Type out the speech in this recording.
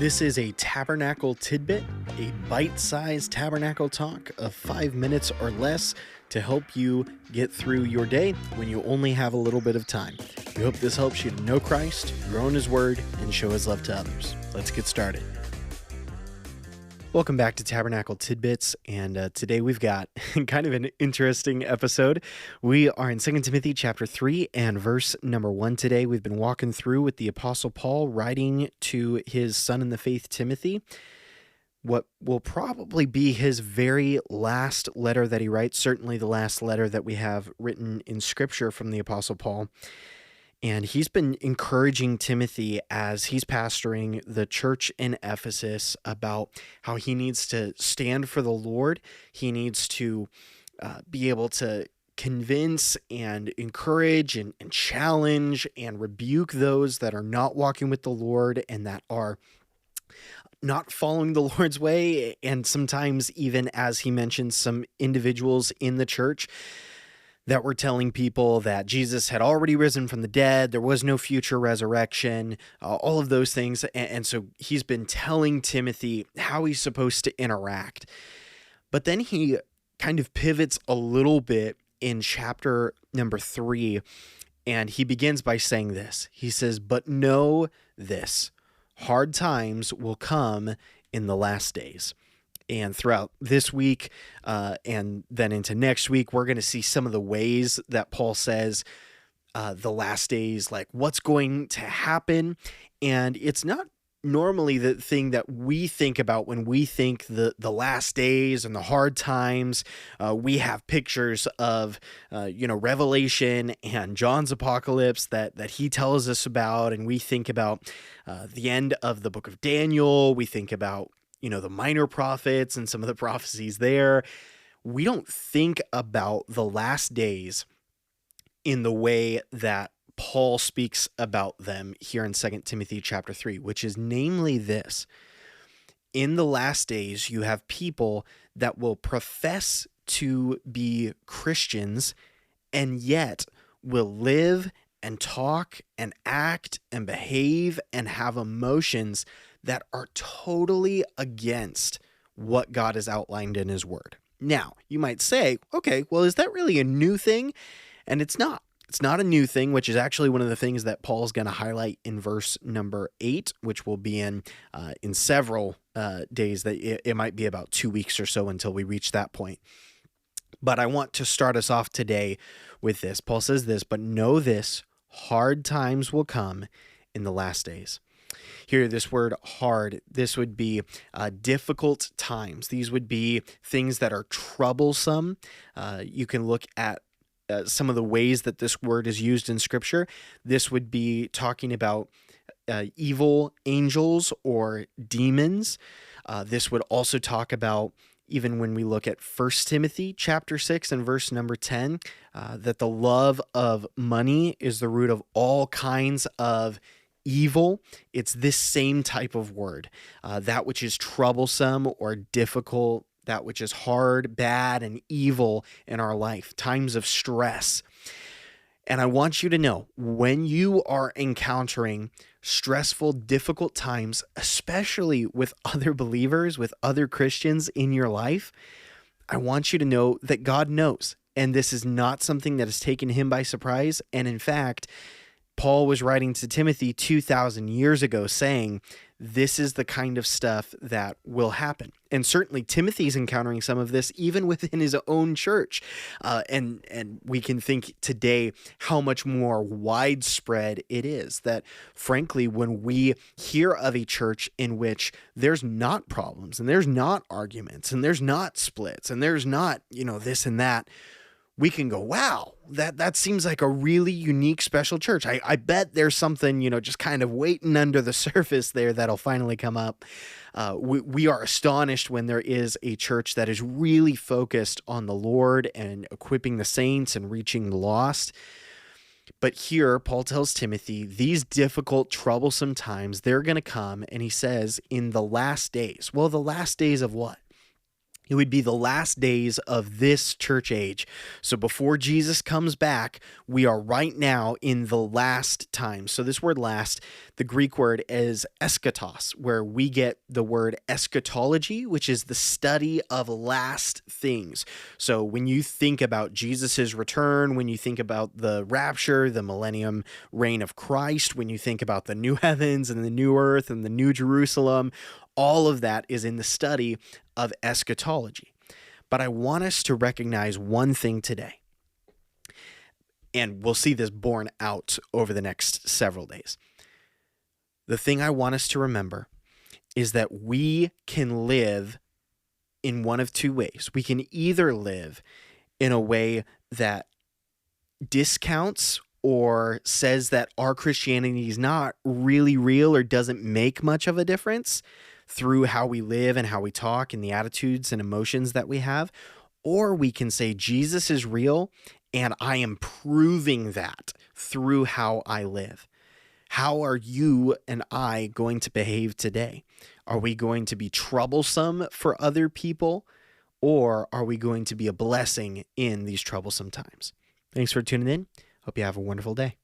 This is a Tabernacle Tidbit, a bite-sized Tabernacle Talk of 5 minutes or less to help you get through your day when you only have a little bit of time. We hope this helps you to know Christ, grow in His Word, and show His love to others. Let's get started. Welcome back to Tabernacle Tidbits, and today we've got kind of an interesting episode. We are in 2 Timothy chapter 3 and verse number 1 today. We've been walking through with the Apostle Paul writing to his son in the faith, Timothy, what will probably be his very last letter that he writes, certainly the last letter that we have written in Scripture from the Apostle Paul. And he's been encouraging Timothy as he's pastoring the church in Ephesus about how he needs to stand for the Lord. He needs to be able to convince and encourage and challenge and rebuke those that are not walking with the Lord and that are not following the Lord's way. And sometimes even, as he mentions, some individuals in the church that were telling people that Jesus had already risen from the dead, there was no future resurrection, all of those things. And so he's been telling Timothy how he's supposed to interact. But then he kind of pivots a little bit in chapter number 3, and he begins by saying this. He says, "But know this, hard times will come in the last days." And throughout this week and then into next week, we're going to see some of the ways that Paul says the last days, like what's going to happen. And it's not normally the thing that we think about when we think the last days and the hard times. We have pictures of, Revelation and John's apocalypse that he tells us about. And we think about the end of the book of Daniel. We think about the minor prophets and some of the prophecies there. We don't think about the last days in the way that Paul speaks about them here in 2 Timothy chapter 3, which is namely this. In the last days, you have people that will profess to be Christians and yet will live and talk and act and behave and have emotions that are totally against what God has outlined in His Word. Now, you might say, okay, well, is that really a new thing? And it's not. It's not a new thing, which is actually one of the things that Paul's going to highlight in verse number 8, which will be in several days. That it might be about 2 weeks or so until we reach that point. But I want to start us off today with this. Paul says this, "But know this, hard times will come in the last days." Here, this word hard, this would be difficult times. These would be things that are troublesome. You can look at some of the ways that this word is used in Scripture. This would be talking about evil angels or demons. This would also talk about, even when we look at 1 Timothy chapter 6 and verse number 10, that the love of money is the root of all kinds of evil. It's this same type of word, that which is troublesome or difficult, that which is hard, bad, and evil in our life, times of stress. And I want you to know, when you are encountering stressful, difficult times, especially with other believers, with other Christians in your life, I want you to know that God knows. And this is not something that has taken Him by surprise. And in fact, Paul was writing to Timothy 2,000 years ago saying, this is the kind of stuff that will happen. And certainly Timothy's encountering some of this even within his own church. And we can think today how much more widespread it is that, frankly, when we hear of a church in which there's not problems and there's not arguments and there's not splits and there's not, this and that, we can go, wow, that seems like a really unique, special church. I bet there's something, just kind of waiting under the surface there that'll finally come up. We are astonished when there is a church that is really focused on the Lord and equipping the saints and reaching the lost. But here, Paul tells Timothy, these difficult, troublesome times, they're going to come. And he says, in the last days. Well, the last days of what? It would be the last days of this church age. So before Jesus comes back, we are right now in the last times. So this word last, The Greek word is eschatos, where we get the word eschatology, which is the study of last things. So when you think about Jesus's return, when you think about the rapture, the millennium reign of Christ, when you think about the new heavens and the new earth and the new Jerusalem, all of that is in the study of eschatology. But I want us to recognize one thing today, and we'll see this borne out over the next several days. The thing I want us to remember is that we can live in one of two ways. We can either live in a way that discounts or says that our Christianity is not really real or doesn't make much of a difference through how we live and how we talk and the attitudes and emotions that we have. Or we can say Jesus is real and I am proving that through how I live. How are you and I going to behave today? Are we going to be troublesome for other people, or are we going to be a blessing in these troublesome times? Thanks for tuning in. Hope you have a wonderful day.